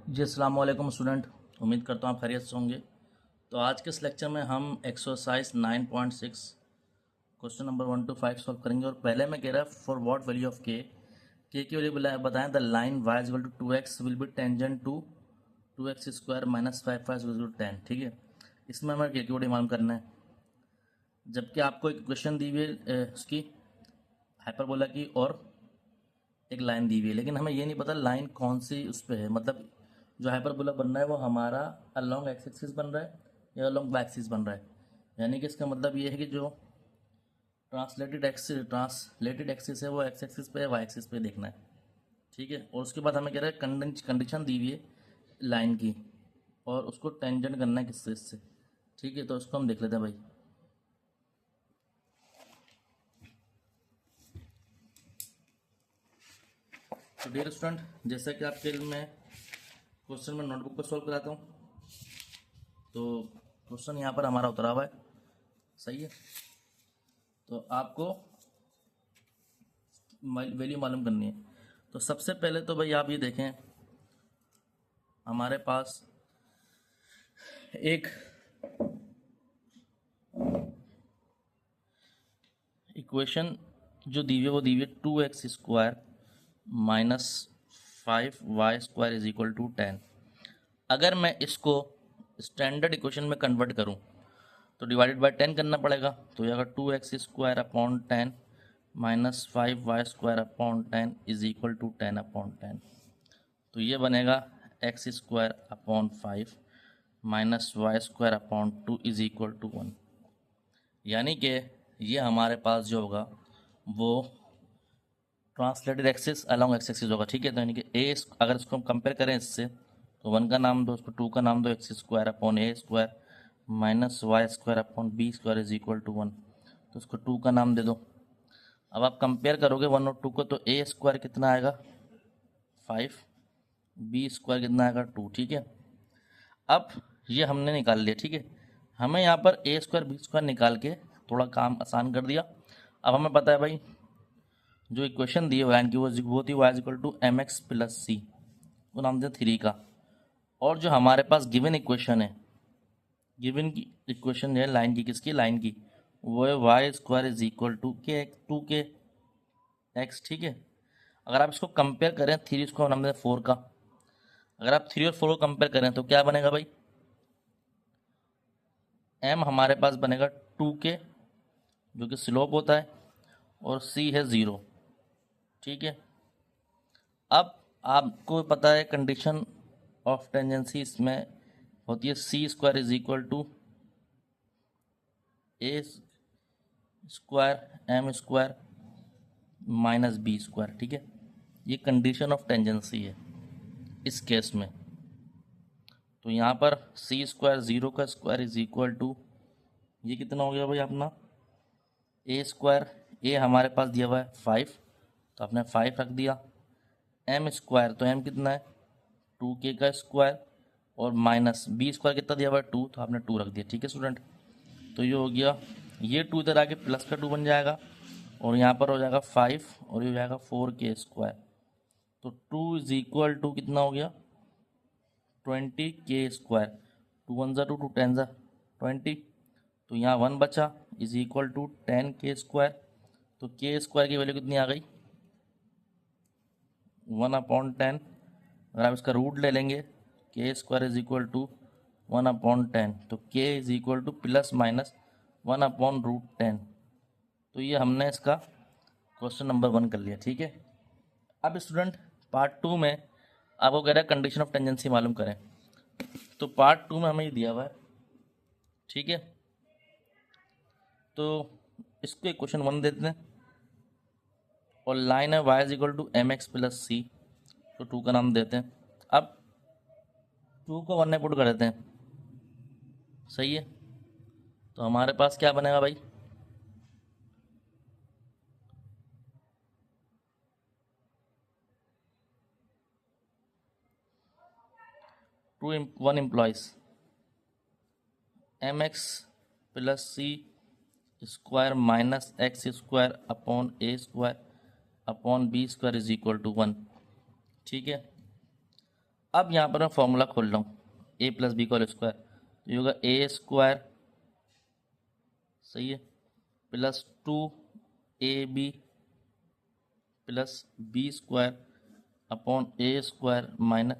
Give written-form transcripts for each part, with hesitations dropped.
जी अस्सलाम वालेकुम स्टूडेंट। उम्मीद करता हूँ आप खैरियत से होंगे। तो आज के इस लेक्चर में हम exercise 9.6 question number 1 to 5 solve करेंगे। और पहले मैं कह रहा फॉर व्हाट वैल्यू ऑफ के की वैल्यू बताएं। The line y is equal to 2x will be tangent to 2x square minus 5y is equal to 10। ठीक है, इसमें हमें के की वैल्यू मालूम करना है। जबकि आपको एक क्वेश्चन दी हुई है उसकी हाइपरबोला की और एक लाइन दी हुई है, लेकिन हमें ये नहीं पता लाइन कौन सी उस पर है। मतलब जो हाइपरबोला बन रहा है वो हमारा अलोंग एक्स एक्सिस बन रहा है या अलोंग वाई एक्सिस बन रहा है। यानी कि इसका मतलब ये है कि जो ट्रांसलेटेड एक्सिस है वो एक्स एक्सिस पे है, वाई एक्सिस पे देखना है। ठीक है, और उसके बाद हमें कह रहा है कंडीशन दी हुई है लाइन की और उसको टेंजेंट करना है किससे, इससे। ठीक है, तो उसको हम देख लेते हैं भाई। तो डियर स्टूडेंट, जैसा कि आपके मैं क्वेश्चन में नोटबुक पर सॉल्व कराता हूँ, तो क्वेश्चन यहाँ पर हमारा उतरा हुआ है। सही है, तो आपको वैल्यू मालूम करनी है। तो सबसे पहले तो भाई आप ये देखें, हमारे पास एक इक्वेशन जो दी हुई है वो दी हुई है 2x square minus 5y square is equal to 10। अगर मैं इसको स्टैंडर्ड इक्वेशन में कन्वर्ट करूं तो डिवाइडेड बाय 10 करना पड़ेगा। तो ये अगर 2x square upon 10 minus 5y square upon 10 is equal to 10 upon 10। तो ये बनेगा x square upon 5 minus y square upon 2 is equal to 1। यानी कि ये हमारे पास जो होगा वो translated axis along x axis होगा। ठीक है, तो यानी कि ए अगर इसको हम कंपेयर करें इससे, तो 1 का नाम दो, उसको 2 का नाम दो, x square upon a square minus y square upon b square is equal to 1। तो उसको 2 का नाम दे दो। अब आप कंपेयर करोगे 1 और 2 को, तो ए स्क्वायर कितना आएगा 5, बी स्क्वायर कितना आएगा 2। ठीक है, अब ये हमने निकाल लिया। ठीक है, हमें यहाँ पर ए स्क्वायर बी स्क्वायर निकाल के थोड़ा काम आसान कर दिया। अब हमें पता है भाई जो इक्वेशन दी है लाइन की वो थी y equal to m x plus c, वो नाम दिया 3 का। और जो हमारे पास गिवन इक्वेशन है, गिवन की इक्वेशन है लाइन की, किसकी, लाइन की, वो है y square is equal to के 2 के एक्स। ठीक है, अगर आप इसको कंपेयर करें 3 इसको नाम दें 4 का, अगर आप 3 और 4 को कंपेयर करें तो क्या बनेगा भाई, एम हमारे पास बनेगा 2 के जो कि स्लोप होता है और सी है 0। ठीक है, अब आपको पता है कंडीशन ऑफ टेंजेंसी इसमें होती है c square is equal to a square M square minus B square. ठीक है, ये कंडीशन ऑफ टेंजेंसी है इस केस में। तो यहाँ पर सी स्क्वायर 0 का स्क्वायर इज इक्वल टू, ये कितना हो गया भाई अपना ए स्क्वायर, ए हमारे पास दिया हुआ है 5, तो आपने 5 रख दिया। एम स्क्वायर, तो एम कितना है 2 के का स्क्वायर, और माइनस बी स्क्वायर कितना दिया हुआ है 2, तो आपने 2 रख दिया। ठीक है स्टूडेंट, तो ये हो गया, ये 2 इधर आके प्लस का 2 बन जाएगा, और यहाँ पर हो जाएगा 5 और ये हो जाएगा 4 के स्क्वायर। तो 2 इज इक्वल टू कितना हो गया 20 के स्क्वायर। 2 1 ज़ा 2, 2 10 ज़ा 20, तो यहाँ 1 बचा इज इक्वल टू 10 के स्क्वायर। तो के स्क्वायर की वैल्यू कितनी आ गई 1/10। अगर आप इसका रूट ले लेंगे के स्क्वायर इज इक्वल टू 1/10, तो के is equal two plus minus 1/√10। तो ये हमने इसका क्वेश्चन नंबर 1 कर लिया। ठीक है, अब स्टूडेंट पार्ट 2 में आपको कह रहा है कंडीशन ऑफ टेंजेंसी मालूम करें। तो पार्ट 2 में हमें ये दिया हुआ है। ठीक है, तो इसको इक्वेशन 1 देते हैं और लाइन है y is equal to m x plus c, तो 2 का नाम देते हैं। अब 2 को 1 में पुट कर देते हैं। सही है, तो हमारे पास क्या बनेगा भाई, to 1 employees m x plus C square minus x square upon a square upon b square is equal to 1। ठीक है, अब यहाँ पर मैं फॉर्मूला खोल रहा हूँ, ए प्लस बी का होल स्क्वायर, तो ये होगा ए स्क्वायर, सही है, plus 2ab plus b square upon a square minus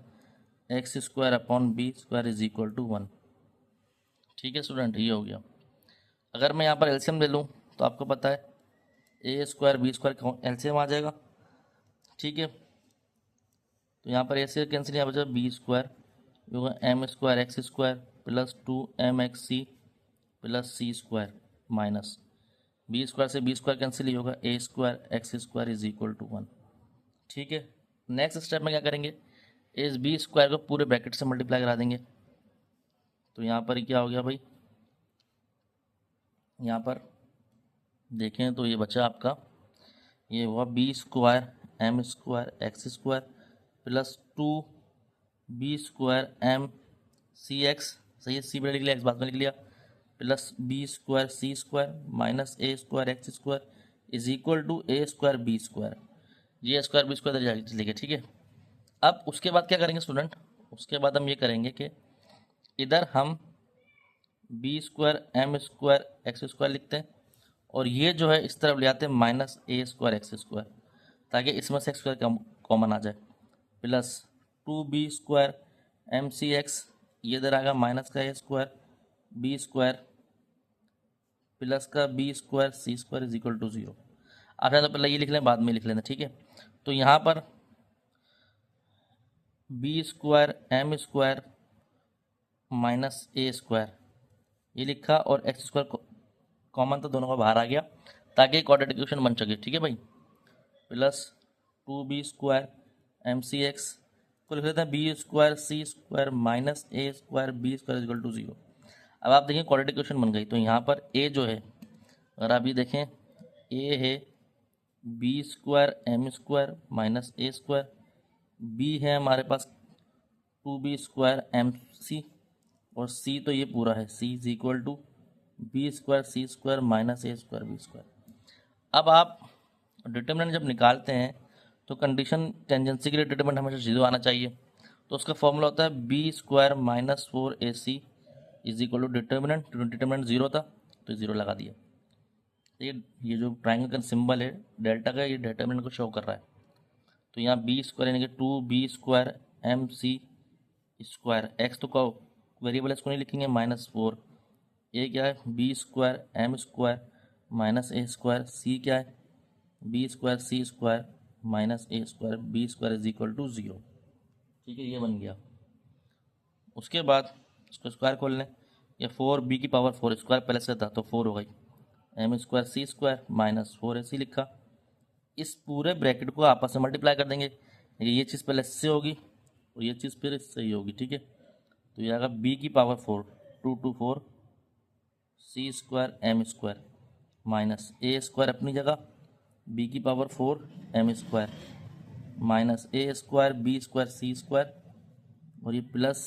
x square upon b square is equal to 1। ठीक है स्टूडेंट, ये हो गया। अगर मैं यहाँ पर एलसीएम ले लूँ तो आपको पता है ए स्क्वायर बी स्क्वायर एलसीएम आ जाएगा। ठीक है, तो यहाँ पर ए से कैंसिल, यहाँ बचा बी स्क्वायर, होगा M square x square plus 2mxc plus सी स्क्वायर माइनस बी स्क्वायर से बी स्क्वायर कैंसिल, ही होगा ए square x square is equal to 1। ठीक है, नेक्स्ट स्टेप में क्या करेंगे, इस बी स्क्वायर को पूरे ब्रैकेट से मल्टीप्लाई करा देंगे। तो यहाँ पर क्या हो गया भाई, यहाँ पर देखें तो ये बचा आपका, ये हुआ b square M square x square plus 2b square m c x, सही है, सी बड़ा लिख लिया, एक्स बाद में लिख लिया, plus b square C square minus A square x square is equal to a square B square, ये स्क्वायर बी स्क्वायर लिखे। ठीक है, अब उसके बाद क्या करेंगे स्टूडेंट, उसके बाद हम ये करेंगे कि इधर हम b square M square x square लिखते हैं, और ये जो है इस तरफ ले आते हैं माइनस ए स्क्वायर एक्स स्क्वायर, ताकि इसमें से एक्स स्क्वायर कॉमन आ जाए, plus 2b square m c x, ये इधर आएगा माइनस का a square B square plus का b square C square is equal to 0। आप तो पहले ये लिख लें, बाद में लिख लेना। ठीक है, तो यहाँ पर B square M square minus ए स्क्वायर ये लिखा, और एक्स स्क्वायर कॉमन तो दोनों का बाहर आ गया, ताकि क्वाड्रेटिक इक्वेशन बन सके। ठीक है भाई, plus 2b square m c x को लिख लेते हैं b square C square minus A square B square equal to 0। अब आप देखें क्वाड्रेटिक इक्वेशन बन गई, तो यहाँ पर ए जो है, अगर आप ये देखें, ए है B square M square minus ए स्क्वायर, बी है हमारे पास 2b स्क्वायर एम सी, और सी तो ये पूरा है, C is equal to B square C square minus A square B square. अब आप डिटरमिनेंट जब निकालते हैं तो कंडीशन टेंजेंसी के लिए डिटरमिनेंट हमेशा 0 आना चाहिए, तो उसका फॉर्मूला होता है B square minus 4ac is equal to determinant 0 था तो 0 लगा दिया। ये जो ट्राइंगल का सिंबल है डेल्टा का, ये डिटरमिनेंट को शो कर रहा है। तो यहाँ बी स्क्वायर यानी कि 2b square m c square, x तो का वेरिएबल इसको नहीं लिखेंगे, -4, ए क्या है B square M square minus ए स्क्वायर, सी क्या है B square C square minus A square B square is equal to 0। ठीक है, ये बन गया। उसके बाद इसको स्क्वायर खोल लें, या 4b की पावर 4 स्क्वायर पहले से था तो 4 हो गई, एम स्क्वायर सी स्क्वायर माइनस 4ac लिखा। इस पूरे ब्रैकेट को आपस में मल्टीप्लाई कर देंगे, ये चीज़ पहले इससे होगी और ये चीज़ फिर इससे ही होगी। ठीक है, तो ये आएगा b की power 4 2 2 4 c square M square minus ए स्क्वायर अपनी जगह, b की पावर 4 एम स्क्वायर माइनस ए स्क्वायर बी स्क्वायर सी स्क्वायर, और ये प्लस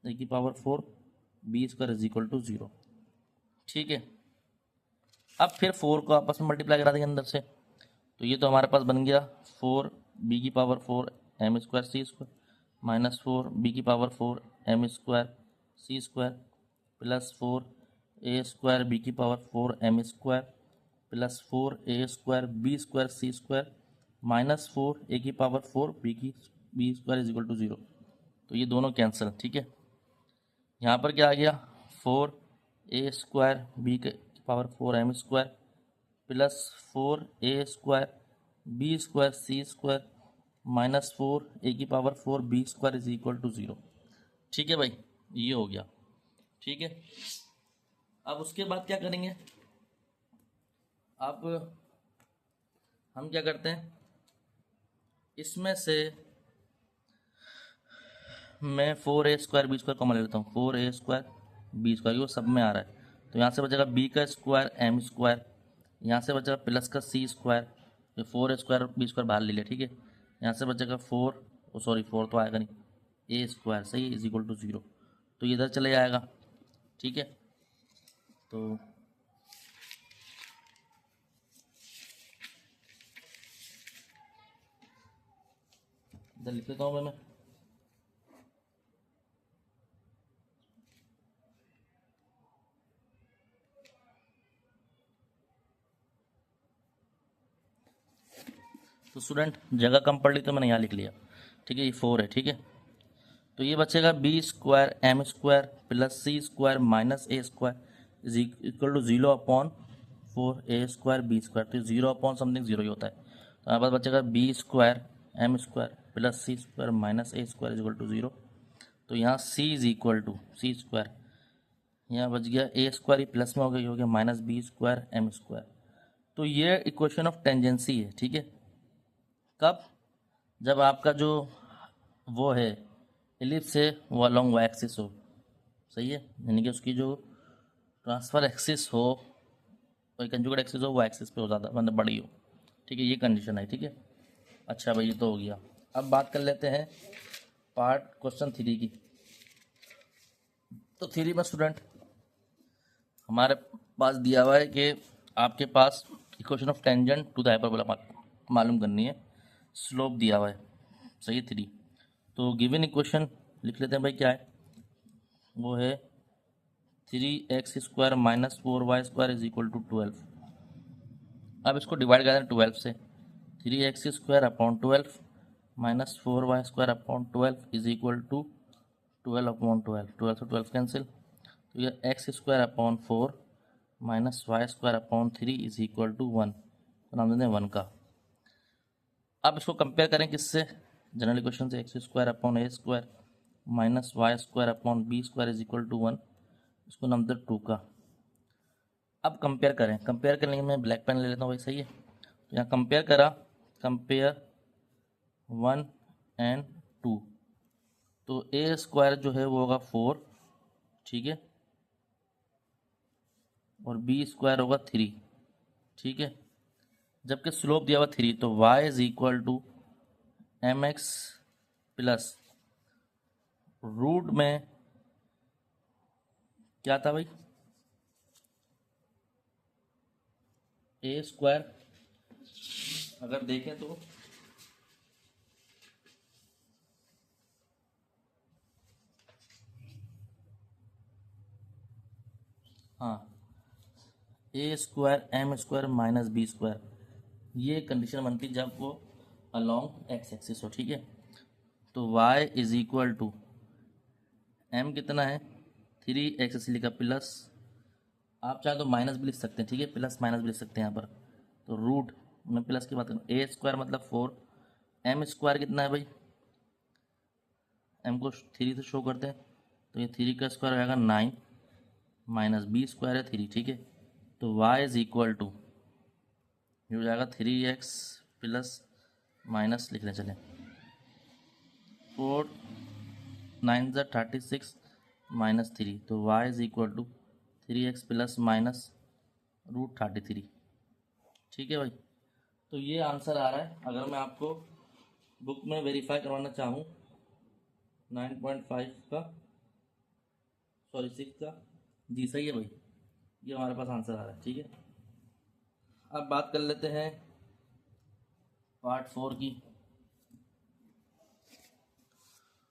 ए की power 4 B square is equal to 0। ठीक है, अब फिर 4 को आपस में मल्टीप्लाई करा देंगे अंदर से, तो ये तो हमारे पास बन गया 4b की पावर 4 एम स्क्वायर सी स्क्वायर माइनस 4b की पावर 4 एम स्क्वायर सी square plus 4a square B की power 4 M square plus 4a square B square सी स्क्वायर माइनस 4a की power 4 B square is equal to 0। तो ये दोनों cancel. ठीक है, यहाँ पर क्या आ गया 4a स्क्वायर बी की power 4 M square plus 4a square B square सी स्क्वायर माइनस 4a की power 4 B square is equal to 0। ठीक है भाई, ये हो गया। ठीक है, अब उसके बाद क्या करेंगे, अब हम क्या करते हैं, इसमें से मैं 4a square B square common ले लेता हूँ, 4a स्क्वायर बी स्क्वायर, वो सब में आ रहा है, तो यहाँ से बचेगा b का स्क्वायर एम स्क्वायर, यहाँ से बचेगा प्लस का सी स्क्वायर, ये 4 स्क्वायर बी स्क्वायर बाहर ले लिया। ठीक है, यहाँ से बचेगा 4 तो आएगा नहीं, ए स्क्वायर सही इज इक्वल टू 0, तो ये इधर चले जाएगा। ठीक है, तो इधर लिख लेता हूँ मैं। तो स्टूडेंट जगह कम पड़ ली तो मैंने यहाँ लिख लिया, ठीक है। ये 4 है, ठीक है। तो ये बचेगा B square M square plus C square minus A square is equal to 0/4 a square B square. तो 0/समथिंग 0 ही होता है। तो हमारे पास बचेगा B square M square plus C square minus A square is equal to 0। तो यहाँ C is equal to C square, यहाँ बच गया ए स्क्वायर, ही प्लस में हो गया minus B square M square. तो ये इक्वेशन ऑफ टेंजेंसी है, ठीक है। कब? जब आपका जो वो है एलिप्स है वो अलॉन्ग वाई एक्सिस हो, सही है, यानी कि उसकी जो ट्रांसफर एक्सिस हो और कंजुगेट एक्सिस हो वो एक्सिस पे हो, ज़्यादा मतलब बड़ी हो, ठीक है। ये कंडीशन है, ठीक है। अच्छा भाई, ये तो हो गया। अब बात कर लेते हैं पार्ट क्वेश्चन 3 की। तो 3 में स्टूडेंट हमारे पास दिया हुआ है कि आपके पास equation of tangent to the hyperbola मालूम करनी है, स्लोप दिया हुआ है, सही है 3। तो गिवन इक्वेशन लिख लेते हैं भाई, क्या है वो है 3x square minus 4y square is equal to 12। अब इसको डिवाइड कर दें 12 से, 3x square upon 12 minus 4y square upon 12 is equal to 12 upon 12, 12 से 12 कैंसिल। तो ये x square upon 4 minus y square upon 3 is equal to 1, तो नाम देते हैं 1 का। अब इसको कंपेयर करें किससे? जनरल इक्वेशन से, x square upon a square minus y square upon b square is equal to 1, इसको नाम देते हैं 2 का। अब कंपेयर करें, कंपेयर करने के मैं ब्लैक पेन ले लेता हूँ भाई, सही है। तो यहाँ कंपेयर करा, कंपेयर 1 एंड 2, तो ए स्क्वायर जो है वो होगा 4, ठीक है, और बी स्क्वायर होगा 3, ठीक है। जबकि स्लोप दिया हुआ 3, तो y is equal to m x plus root में क्या था भाई, ए स्क्वायर। अगर देखें तो हाँ, A square M square minus B square, ये कंडीशन बनती जब वो अलॉन्ग एक्स एक्सिस हो, ठीक है। तो y is equal to m कितना है 3x लिखा प्लस, आप चाहे तो माइनस भी लिख सकते हैं, ठीक है, प्लस माइनस भी लिख सकते हैं यहाँ पर। तो रूट में प्लस की बात करूँ, ए स्क्वायर मतलब 4, एम स्क्वायर कितना है भाई, एम को 3 से शो करते हैं, तो ये 3 का स्क्वायर आएगा 9 माइनस बी स्क्वायर है 3, ठीक है। तो y इज इक्वल टू ये हो जाएगा 3x प्लस माइनस लिखने चले 4 9 ज़ा 36 माइनस 3, तो y is equal to 3x plus minus root 33, ठीक है भाई। तो ये आंसर आ रहा है। अगर मैं आपको बुक में वेरीफाई करवाना चाहूँ 9.5 का, सॉरी 6 का, जी सही है भाई, ये हमारे पास आंसर आ रहा है, ठीक है। अब बात कर लेते हैं पार्ट 4 की।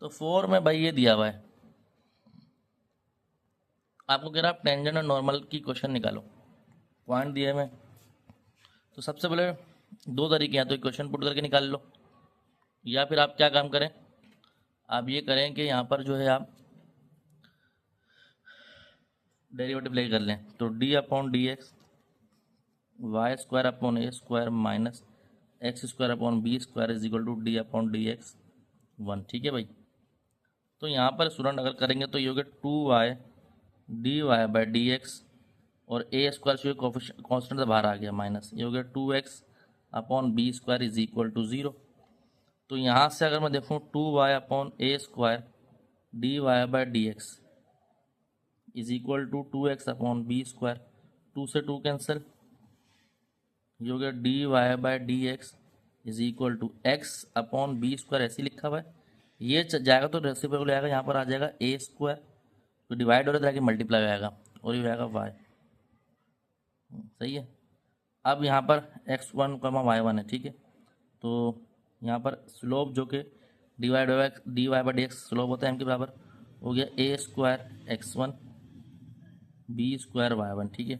तो 4 में भाई ये दिया हुआ है, आपको कह रहा है टेंजेंट और नॉर्मल की क्वेश्चन निकालो, पॉइंट दिए में। तो सबसे पहले 2 तरीके हैं, तो इक्वेशन पुट करके निकाल लो, या फिर आप क्या काम करें, आप ये करें कि यहाँ पर जो है आप डेरिवेटिव लेके कर लें। तो d upon d x y square upon a square minus x square upon b square is equal to d upon d x 1, ठीक है भाई। तो यहाँ पर स्टूडेंट अगर करेंगे तो ये हो गया 2y d y by d x, और ए स्क्वायर से कॉन्स्टेंट से बाहर आ गया माइनस, ये हो गया 2x upon b square is equal to 0। तो यहाँ से अगर मैं देखूँ 2y upon a square d y by d x is equal to 2x upon b square, 2 से 2 कैंसिल, ये हो गया d y by d x is equal to x upon b square, ऐसे लिखा हुआ है। ये जाएगा तो रेसिप्रोकल आएगा, यहाँ पर आ जाएगा ए स्क्वायर, तो डिवाइड हो रहा है मल्टीप्लाई हो जाएगा, और ये हो जाएगा वाई, सही है। अब यहाँ पर x1 y1 है, ठीक है। तो यहाँ पर स्लोप जो कि dy/dx स्लोप होता है m के बराबर, हो गया a square x1 b square y1, ठीक है।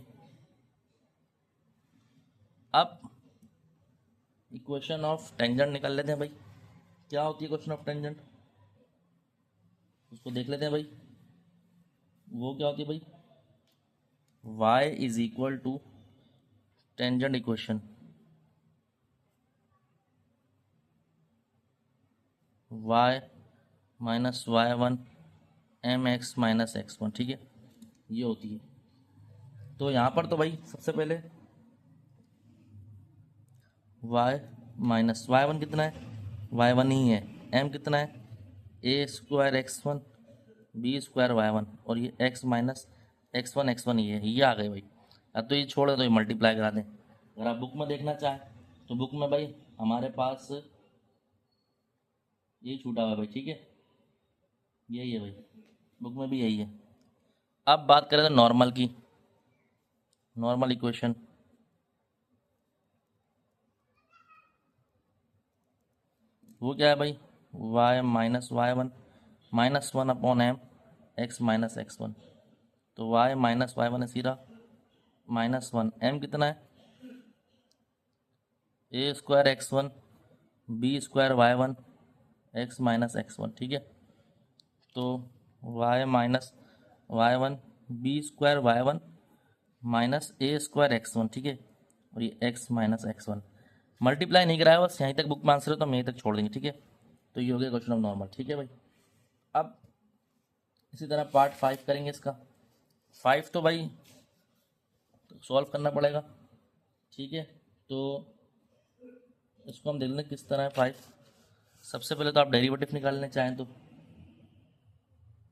अब इक्वेशन ऑफ टेंजेंट निकाल लेते हैं भाई। क्या होती है इक्वेशन ऑफ टेंजेंट, उसको देख लेते हैं भाई। वो क्या होती है भाई, y is equal to tangent equation y minus y1 mx minus x1, ठीक है, ये होती है। तो यहाँ पर तो भाई सबसे पहले y माइनस y1 कितना है, y1 ही है, m कितना है a square x1 b square y1, और ये x माइनस x1 ही है, ये आ गए भाई। अब तो ये छोड़ दो, ये मल्टीप्लाई करा दें। अगर आप बुक में देखना चाहें तो बुक में भाई हमारे पास ये छूटा हुआ है भाई, ठीक है, यही है भाई, बुक में भी यही है। अब बात करें तो नॉर्मल की, नॉर्मल इक्वेशन वो क्या है भाई, y minus y1 minus 1 upon m x minus x1। तो y माइनस y1 है सीधा -1, m कितना है a square x1 b square y1 x minus x1, ठीक है। तो y minus y1 b square y1 minus a square x1, ठीक है, और ये x माइनस x1 मल्टीप्लाई नहीं कराया, बस यहीं तक बुक में आंसर है तो हम यहीं तक छोड़ देंगे, ठीक है। तो ये हो गया क्वेश्चन ऑफ नॉर्मल, ठीक है भाई। अब इसी तरह पार्ट 5 करेंगे इसका। 5 तो भाई सॉल्व करना पड़ेगा, ठीक है। तो इसको हम देख लें किस तरह है 5। सबसे पहले तो आप डेरिवेटिव निकालने चाहें तो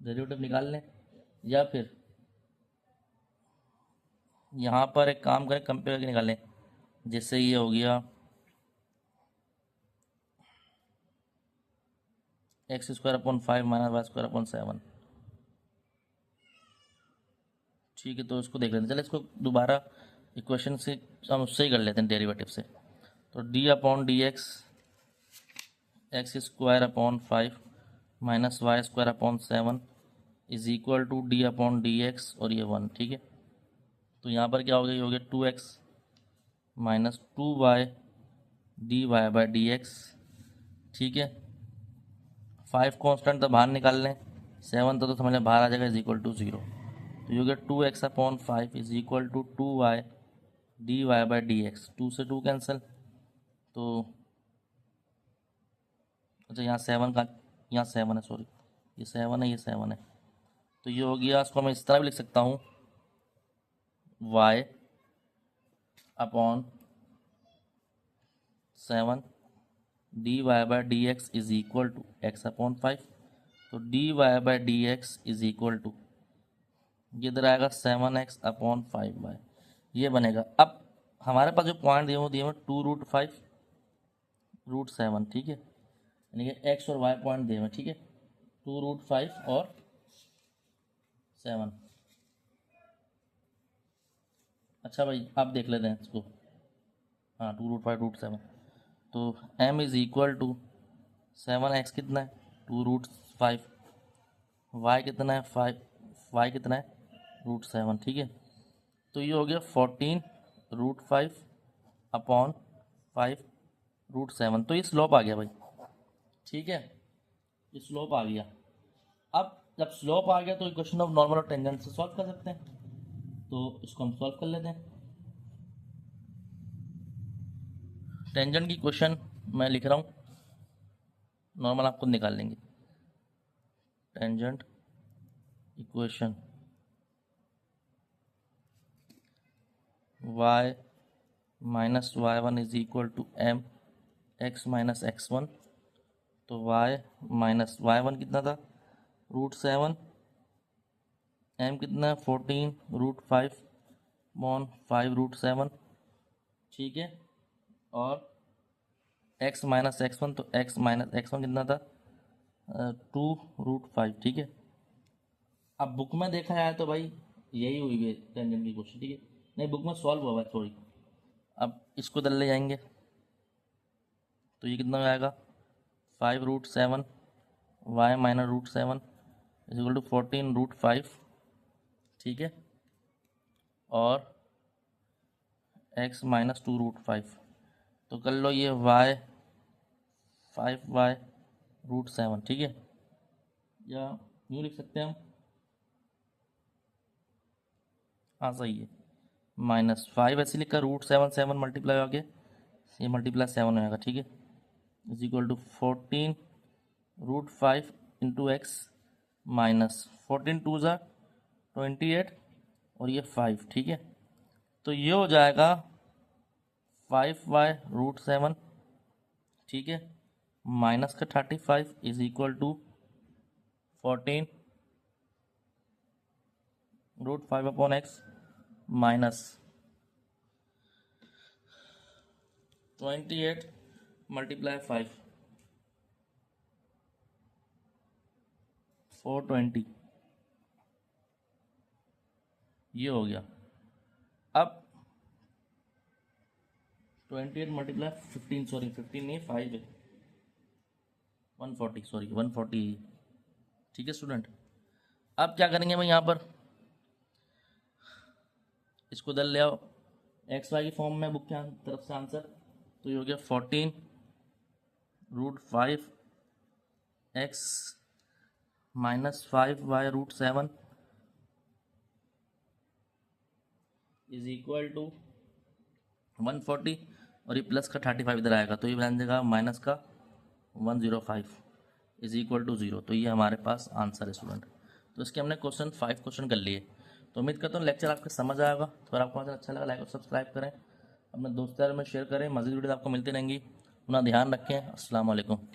डेरिवेटिव निकाल लें, या फिर यहाँ पर एक काम करें, कंपेयर करके निकालें, जिससे ये हो गया x square upon 5 minus y square upon 7, ठीक है। तो इसको देख लेते हैं, चले इसको दोबारा इक्वेशन से हम उससे ही कर लेते हैं, डेरिवेटिव से। तो d upon d x square upon 5 minus y square upon 7 is equal to d upon d x, और ये 1, ठीक है। तो यहाँ पर क्या हो गया, ये हो गया 2x minus 2y d y by d x, ठीक है। 5 कॉन्स्टेंट तो बाहर निकाल लें, 7 तो समझ लें बाहर आ जाएगा, इज इक्वल टू 0। तो ये हो गया 2x upon 5 is equal to 2y d y by d x, 2 से 2 कैंसिल। तो अच्छा यहाँ 7 का, यहाँ 7 है, सॉरी, ये 7 है, ये 7 है। तो ये हो गया, इसको मैं इस तरह भी लिख सकता हूँ, y upon 7 d y by d x is equal to x upon 5। तो d y by d x is equal to, ये इधर आएगा 7x अपॉन 5y, ये बनेगा। अब हमारे पास जो पॉइंट दिए वो दिए हुए 2√5 √7, ठीक है, यानी कि x और y पॉइंट दिए हुए, ठीक है, 2√5 और 7। अच्छा भाई आप देख लेते हैं इसको, हाँ 2√5 √7। तो m is equal to 7x कितना है 2√5, y कितना है 5, y कितना है √7, ठीक है। तो ये हो गया 14√5 अपॉन 5 √7। तो ये स्लोप आ गया भाई, ठीक है, ये स्लोप आ गया। अब जब स्लोप आ गया तो इक्वेशन ऑफ नॉर्मल और टेंजेंट से सॉल्व कर सकते हैं। तो इसको हम सॉल्व कर लेते हैं। टेंजेंट की इक्वेशन मैं लिख रहा हूँ, नॉर्मल आप खुद निकाल लेंगे। Tangent equation y minus y1 is equal to m x minus x1। तो y माइनस y1 कितना था √7, m कितना है 14√5 अपॉन 5 √7, ठीक है, और x माइनस x1, तो x माइनस x1 कितना था 2√5, ठीक है। अब बुक में देखा जाए तो भाई यही हुई है टेंजेंट की क्वेश्चन, ठीक है, नहीं बुक में सॉल्व हुआ है सॉरी। अब इसको इधर ले जाएंगे तो ये कितना में आएगा 5√7 y minus root 7 is equal to 14 root 5, ठीक है, और x माइनस 2 रूट 5। तो कर लो ये y 5y रूट 7, ठीक है, या यूँ लिख सकते हैं हम, हाँ सही है, माइनस 5 ऐसे लिखा, रूट 7 7 मल्टीप्लाई आगे ये मल्टीप्लाई 7 हो जाएगा, ठीक है, is equal to 14 root 5 into x minus 14 two ज़ा 28 और ये 5, ठीक है। तो ये हो जाएगा 5y रूट 7, ठीक है, माइनस का 35 is equal to 14 root 5 upon x minus 28 multiply 5 420, ये हो गया। अब 28 मल्टीप्लाई 15, सॉरी 15 नहीं 5 है, 140, सॉरी 140, ठीक है स्टूडेंट। अब क्या करेंगे भाई, यहाँ पर इसको इधर ले आओ, एक्स वाई की फॉर्म में बुक के तरफ से आंसर, तो ये हो गया 14 root 5 x minus 5y root 7 is equal to 140 और ये प्लस का 35 इधर आएगा, तो ये बन जाएगा माइनस का 105 इज इक्वल टू 0। तो ये हमारे पास आंसर है स्टूडेंट। तो इसके हमने 5 क्वेश्चन कर लिए। तो उम्मीद करता हूँ लेक्चर आपको समझ आएगा। तो अगर आपको अच्छा लगा लाइक और सब्सक्राइब करें, अपने दोस्तों में शेयर करें, मज़ीद वीडियो आपको मिलती रहेंगी। अपना ध्यान रखें। अस्सलाम वालेकुम।